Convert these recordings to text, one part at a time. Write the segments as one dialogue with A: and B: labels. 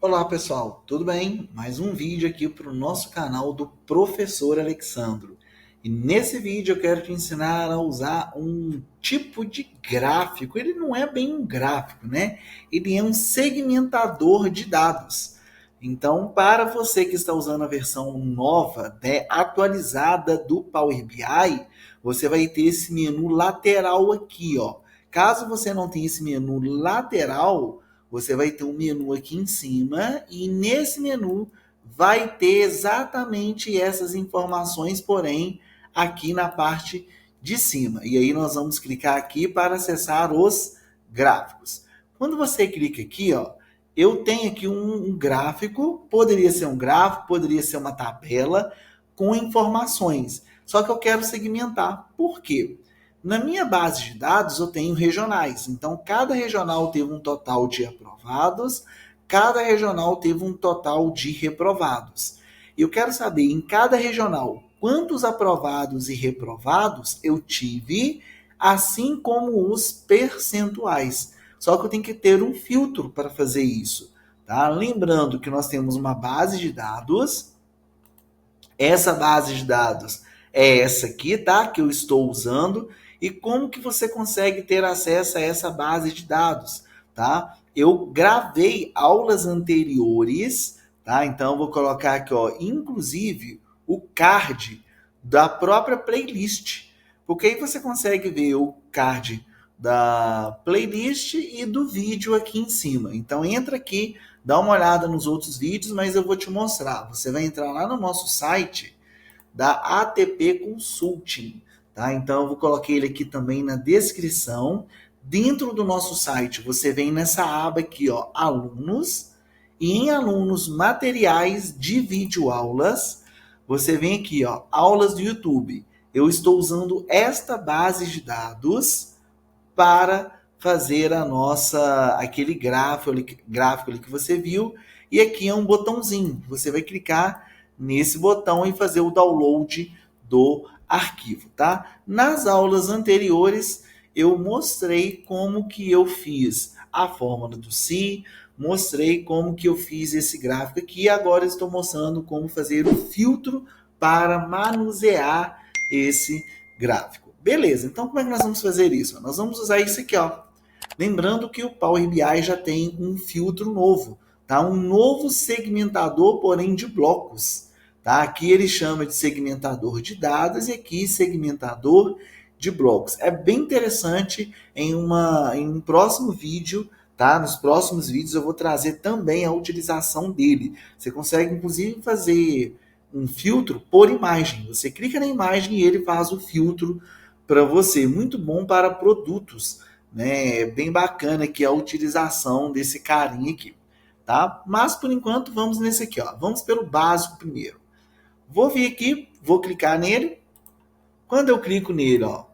A: Olá pessoal, tudo bem? Mais um vídeo aqui para o nosso canal do Professor Alexandro. E nesse vídeo eu quero te ensinar a usar um tipo de gráfico. Ele não é bem um gráfico, né? Ele é um segmentador de dados. Então, para você que está usando a versão nova, né, atualizada do Power BI, você vai ter esse menu lateral aqui, ó. Caso você não tenha esse menu lateral, você vai ter um menu aqui em cima e nesse menu vai ter exatamente essas informações, porém aqui na parte de cima. E aí nós vamos clicar aqui para acessar os gráficos. Quando você clica aqui, ó, eu tenho aqui um gráfico, poderia ser um gráfico, poderia ser uma tabela com informações. Só que eu quero segmentar. Por quê? Na minha base de dados, eu tenho regionais. Então, cada regional teve um total de aprovados, cada regional teve um total de reprovados. Eu quero saber, em cada regional, quantos aprovados e reprovados eu tive, assim como os percentuais. Só que eu tenho que ter um filtro para fazer isso. Tá? Lembrando que nós temos uma base de dados. Essa base de dados é essa aqui, tá? Que eu estou usando. E como que você consegue ter acesso a essa base de dados, tá? Eu gravei aulas anteriores, tá? Então eu vou colocar aqui, ó, inclusive o card da própria playlist, porque aí você consegue ver o card da playlist e do vídeo aqui em cima. Então entra aqui, dá uma olhada nos outros vídeos, mas eu vou te mostrar. Você vai entrar lá no nosso site da ATP Consulting, tá? Então eu vou colocar ele aqui também na descrição. Dentro do nosso site, você vem nessa aba aqui, ó, alunos, e em alunos materiais de videoaulas, você vem aqui, ó, aulas do YouTube. Eu estou usando esta base de dados para fazer a nossa aquele gráfico ali que você viu, e aqui é um botãozinho. Você vai clicar nesse botão e fazer o download do arquivo, tá? Nas aulas anteriores eu mostrei como que eu fiz a fórmula do Si, mostrei como que eu fiz esse gráfico aqui, e agora estou mostrando como fazer o filtro para manusear esse gráfico. Beleza, então como é que nós vamos fazer isso? Nós vamos usar isso aqui, ó. Lembrando que o Power BI já tem um filtro novo, tá? Um novo segmentador, porém de blocos, tá? Aqui ele chama de segmentador de dados e aqui segmentador de blocos. É bem interessante em um próximo vídeo, tá? Nos próximos vídeos eu vou trazer também a utilização dele. Você consegue inclusive fazer um filtro por imagem. Você clica na imagem e ele faz o filtro para você. Muito bom para produtos, né? É bem bacana aqui a utilização desse carinha aqui, tá? Mas por enquanto vamos nesse aqui, ó. Vamos pelo básico primeiro. Vou vir aqui, vou clicar nele. Quando eu clico nele, ó,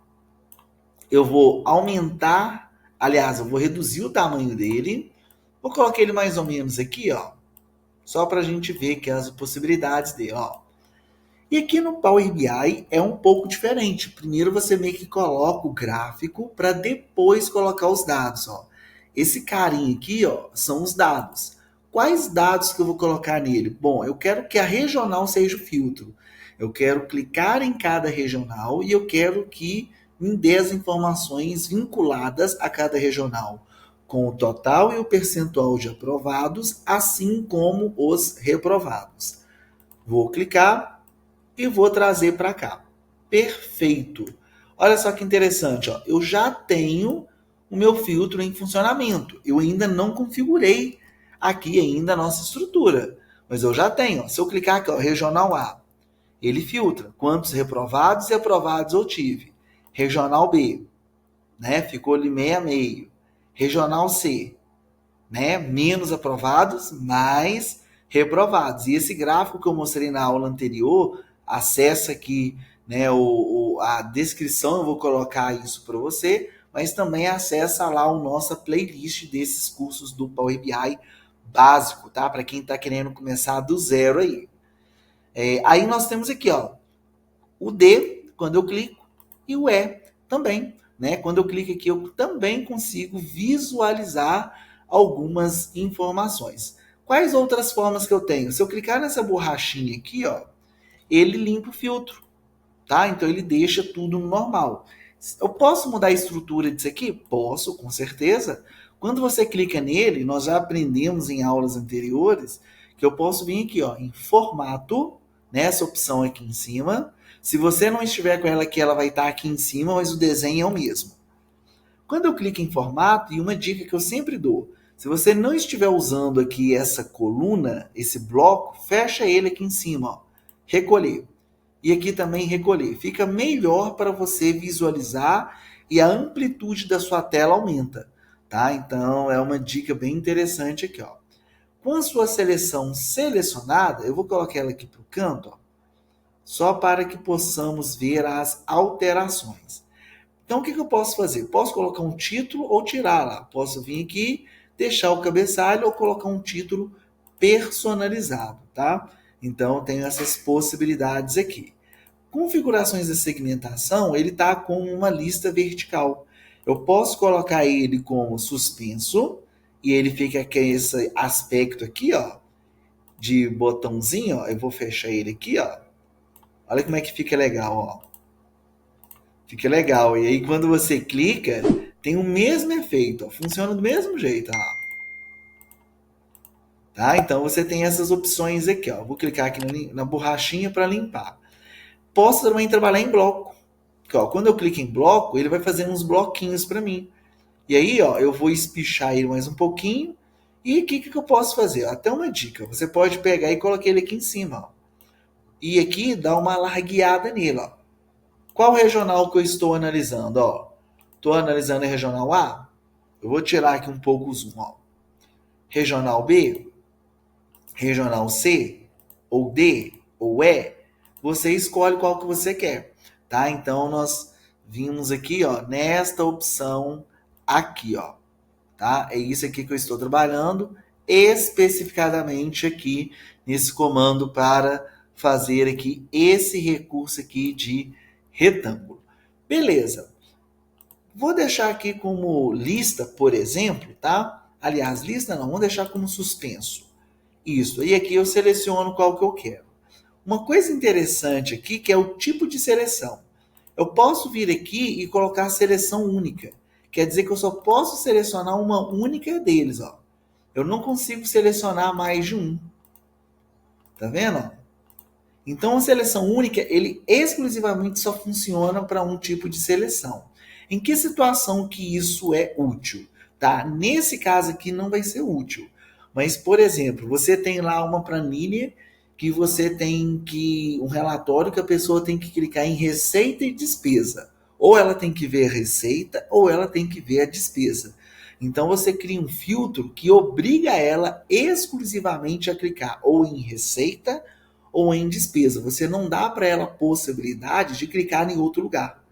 A: eu vou aumentar, aliás, eu vou reduzir o tamanho dele. Vou colocar ele mais ou menos aqui, ó, só para a gente ver que as possibilidades dele, ó. E aqui no Power BI é um pouco diferente. Primeiro você meio que coloca o gráfico para depois colocar os dados, ó. Esse carinha aqui, ó, são os dados. Quais dados que eu vou colocar nele? Bom, eu quero que a regional seja o filtro. Eu quero clicar em cada regional e eu quero que me dê as informações vinculadas a cada regional, com o total e o percentual de aprovados, assim como os reprovados. Vou clicar e vou trazer para cá. Perfeito. Olha só que interessante, ó. Eu já tenho o meu filtro em funcionamento. Eu ainda não configurei aqui ainda a nossa estrutura, mas eu já tenho. Ó. Se eu clicar aqui, ó, regional A, ele filtra quantos reprovados e aprovados eu tive. Regional B, né? Ficou ali meio a meio. Regional C, né? Menos aprovados, mais reprovados. E esse gráfico que eu mostrei na aula anterior, acessa aqui, né, a descrição, eu vou colocar isso para você, mas também acessa lá a nossa playlist desses cursos do Power BI básico, tá? Para quem está querendo começar do zero aí. Aí nós temos aqui, ó, o D, quando eu clico, e o E também, né? Quando eu clico aqui, eu também consigo visualizar algumas informações. Quais outras formas que eu tenho? Se eu clicar nessa borrachinha aqui, ó, ele limpa o filtro, tá? Então ele deixa tudo normal. Eu posso mudar a estrutura disso aqui? Posso, com certeza. Quando você clica nele, nós já aprendemos em aulas anteriores que eu posso vir aqui, ó, em formato, nessa opção aqui em cima. Se você não estiver com ela aqui, ela vai estar aqui em cima, mas o desenho é o mesmo. Quando eu clico em formato, e uma dica que eu sempre dou, se você não estiver usando aqui essa coluna, esse bloco, fecha ele aqui em cima, ó, recolher. E aqui também recolher. Fica melhor para você visualizar e a amplitude da sua tela aumenta, tá? Então é uma dica bem interessante aqui, ó. Com a sua seleção selecionada, eu vou colocar ela aqui para o canto, ó, só para que possamos ver as alterações. Então, o que eu posso fazer? Posso colocar um título ou tirar lá. Posso vir aqui, deixar o cabeçalho ou colocar um título personalizado, tá? Então, eu tenho essas possibilidades aqui. Configurações de segmentação, ele está com uma lista vertical. Eu posso colocar ele como suspenso e ele fica com esse aspecto aqui, ó, de botãozinho, ó. Eu vou fechar ele aqui, ó. Olha como é que fica legal, ó. Fica legal. E aí, quando você clica, tem o mesmo efeito, ó. Funciona do mesmo jeito, ó. Tá? Então, você tem essas opções aqui, ó. Vou clicar aqui na borrachinha para limpar. Posso também trabalhar em bloco. Porque, ó, quando eu clico em bloco, ele vai fazer uns bloquinhos para mim. E aí, ó, eu vou espichar ele mais um pouquinho. E o que eu posso fazer? Até uma dica. Você pode pegar e colocar ele aqui em cima, ó. E aqui dá uma largueada nele, ó. Qual regional que eu estou analisando? Ó, estou analisando a regional A. Eu vou tirar aqui um pouco o zoom. Ó. Regional B, regional C, ou D, ou E. Você escolhe qual que você quer. Tá? Então, nós vimos aqui, ó, nesta opção aqui. Ó, tá? É isso aqui que eu estou trabalhando especificadamente aqui nesse comando para fazer aqui esse recurso aqui de retângulo. Beleza. Vou deixar aqui como lista, por exemplo, tá? Aliás, lista não, vou deixar como suspenso. Isso. E aqui eu seleciono qual que eu quero. Uma coisa interessante aqui que é o tipo de seleção. Eu posso vir aqui e colocar seleção única. Quer dizer que eu só posso selecionar uma única deles, ó. Eu não consigo selecionar mais de um. Tá vendo? Então, a seleção única, ele exclusivamente só funciona para um tipo de seleção. Em que situação que isso é útil? Tá? Nesse caso aqui não vai ser útil. Mas, por exemplo, você tem lá uma planilha que você tem que um relatório que a pessoa tem que clicar em receita e despesa. Ou ela tem que ver a receita ou ela tem que ver a despesa. Então você cria um filtro que obriga ela exclusivamente a clicar ou em receita ou em despesa. Você não dá para ela a possibilidade de clicar em outro lugar.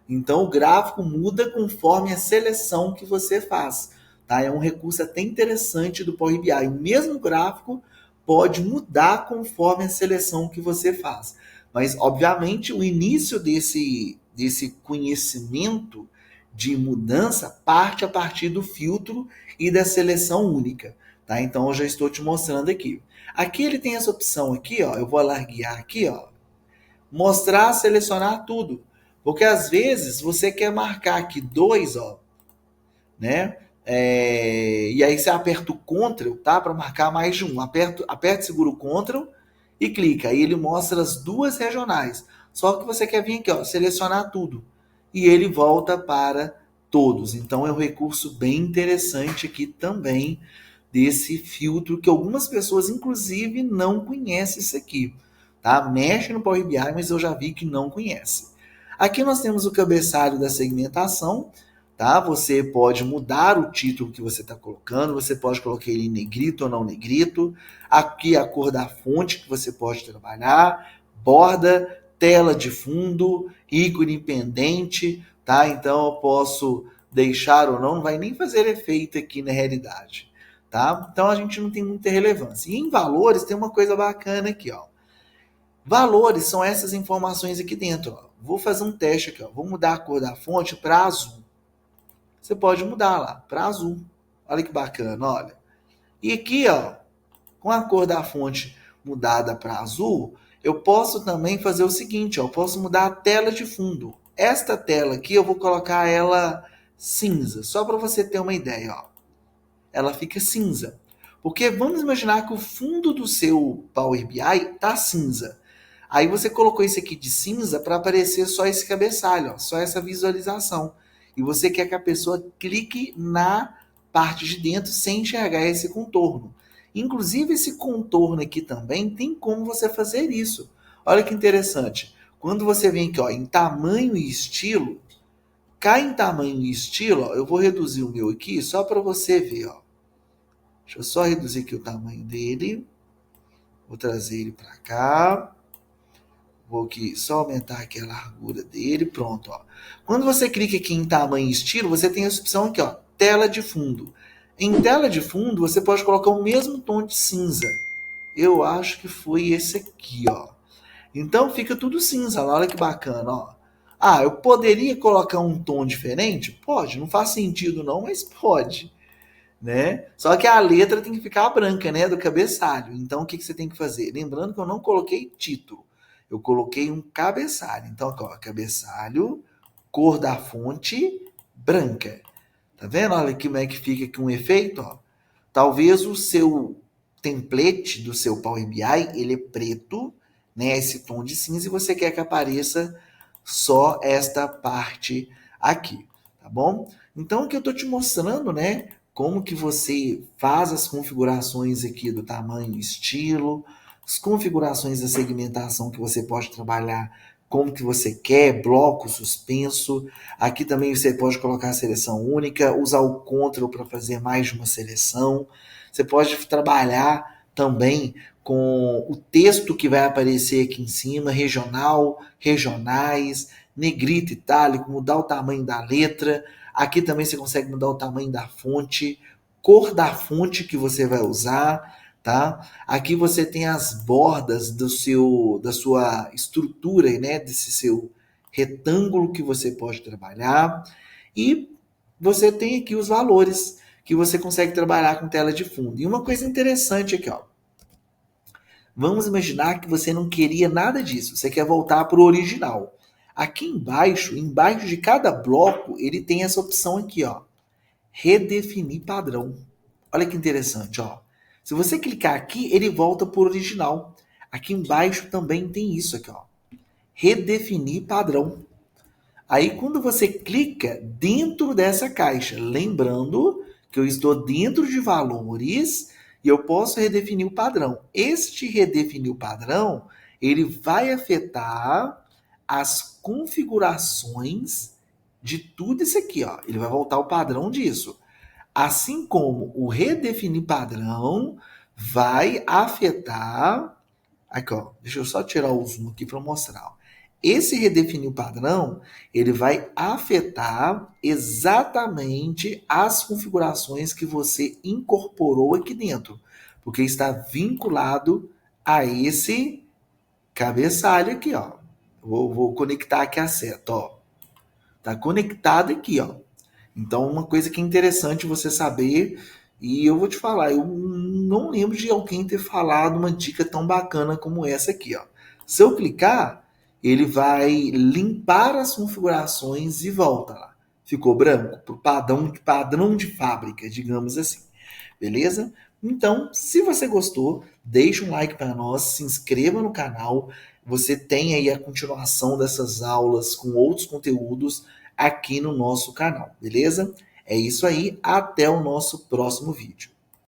A: Então o gráfico muda conforme a seleção que você faz. Tá? É um recurso até interessante do Power BI. O mesmo gráfico pode mudar conforme a seleção que você faz. Mas, obviamente, o início desse conhecimento de mudança parte a partir do filtro e da seleção única. Tá? Então, eu já estou te mostrando aqui. Aqui ele tem essa opção aqui, ó. Eu vou alarguear aqui, ó. Mostrar, selecionar tudo. Porque às vezes você quer marcar aqui dois, ó, né? E aí você aperta o Ctrl, tá? Para marcar mais de um. Aperta e segura o Ctrl e clica. Aí ele mostra as duas regionais. Só que você quer vir aqui, ó, selecionar tudo. E ele volta para todos. Então é um recurso bem interessante aqui também desse filtro que algumas pessoas, inclusive, não conhecem isso aqui. Tá? Mexe no Power BI, mas eu já vi que não conhece. Aqui nós temos o cabeçalho da segmentação. Tá? Você pode mudar o título que você está colocando, você pode colocar ele em negrito ou não negrito. Aqui a cor da fonte que você pode trabalhar, borda, tela de fundo, ícone pendente, tá? Então eu posso deixar ou não, não vai nem fazer efeito aqui na realidade, tá? Então a gente não tem muita relevância. E em valores tem uma coisa bacana aqui, ó. Valores são essas informações aqui dentro, ó. Vou fazer um teste aqui, ó. Vou mudar a cor da fonte para azul. Você pode mudar lá para azul. Olha que bacana, olha. E aqui, ó, com a cor da fonte mudada para azul, eu posso também fazer o seguinte, ó, eu posso mudar a tela de fundo. Esta tela aqui eu vou colocar ela cinza, só para você ter uma ideia, ó. Ela fica cinza. Porque vamos imaginar que o fundo do seu Power BI tá cinza. Aí você colocou isso aqui de cinza para aparecer só esse cabeçalho, ó, só essa visualização. E você quer que a pessoa clique na parte de dentro sem enxergar esse contorno. Inclusive, esse contorno aqui também tem como você fazer isso. Olha que interessante. Quando você vem aqui, ó, em tamanho e estilo, cá em tamanho e estilo, ó, eu vou reduzir o meu aqui só para você ver. Ó. Deixa eu só reduzir aqui o tamanho dele. Vou trazer ele para cá. Vou aqui só aumentar aqui a largura dele. Pronto. Ó. Quando você clica aqui em tamanho e estilo, você tem essa opção aqui, ó, tela de fundo. Em tela de fundo, você pode colocar o mesmo tom de cinza. Eu acho que foi esse aqui, ó. Então fica tudo cinza, olha que bacana, ó. Ah, eu poderia colocar um tom diferente? Pode, não faz sentido não, mas pode, né? Só que a letra tem que ficar branca, né, do cabeçalho. Então o que você tem que fazer? Lembrando que eu não coloquei título, eu coloquei um cabeçalho. Então, aqui, ó, cabeçalho, cor da fonte, branca. Tá vendo? Olha aqui como é que fica aqui um efeito, ó. Talvez o seu template do seu Power BI, ele é preto, né, esse tom de cinza, e você quer que apareça só esta parte aqui, tá bom? Então, o que eu estou te mostrando, né, como que você faz as configurações aqui do tamanho, estilo, as configurações da segmentação que você pode trabalhar como que você quer, bloco, suspenso. Aqui também você pode colocar a seleção única, usar o Ctrl para fazer mais de uma seleção. Você pode trabalhar também com o texto que vai aparecer aqui em cima, regional, regionais, negrito, itálico, mudar o tamanho da letra. Aqui também você consegue mudar o tamanho da fonte, cor da fonte que você vai usar, tá? Aqui você tem as bordas da sua estrutura, né? Desse seu retângulo que você pode trabalhar. E você tem aqui os valores que você consegue trabalhar com tela de fundo. E uma coisa interessante aqui, ó. Vamos imaginar que você não queria nada disso, você quer voltar para o original. Aqui embaixo de cada bloco, ele tem essa opção aqui, ó, redefinir padrão. Olha que interessante, ó. Se você clicar aqui, ele volta para o original. Aqui embaixo também tem isso aqui, ó, redefinir padrão. Aí quando você clica dentro dessa caixa, lembrando que eu estou dentro de valores e eu posso redefinir o padrão. Este redefinir o padrão, ele vai afetar as configurações de tudo isso aqui, ó. Ele vai voltar o padrão disso. Assim como o redefinir padrão vai afetar. Aqui, ó. Deixa eu só tirar o zoom aqui para mostrar. Ó. Esse redefinir o padrão, ele vai afetar exatamente as configurações que você incorporou aqui dentro, porque está vinculado a esse cabeçalho aqui, ó. Vou conectar aqui a seta, ó. Tá conectado aqui, ó. Então, uma coisa que é interessante você saber, e eu vou te falar, eu não lembro de alguém ter falado uma dica tão bacana como essa aqui, ó. Se eu clicar, ele vai limpar as configurações e volta lá. Ficou branco? Pro padrão de fábrica, digamos assim. Beleza? Então, se você gostou, deixa um like para nós, se inscreva no canal. Você tem aí a continuação dessas aulas com outros conteúdos aqui no nosso canal, beleza? É isso aí, até o nosso próximo vídeo.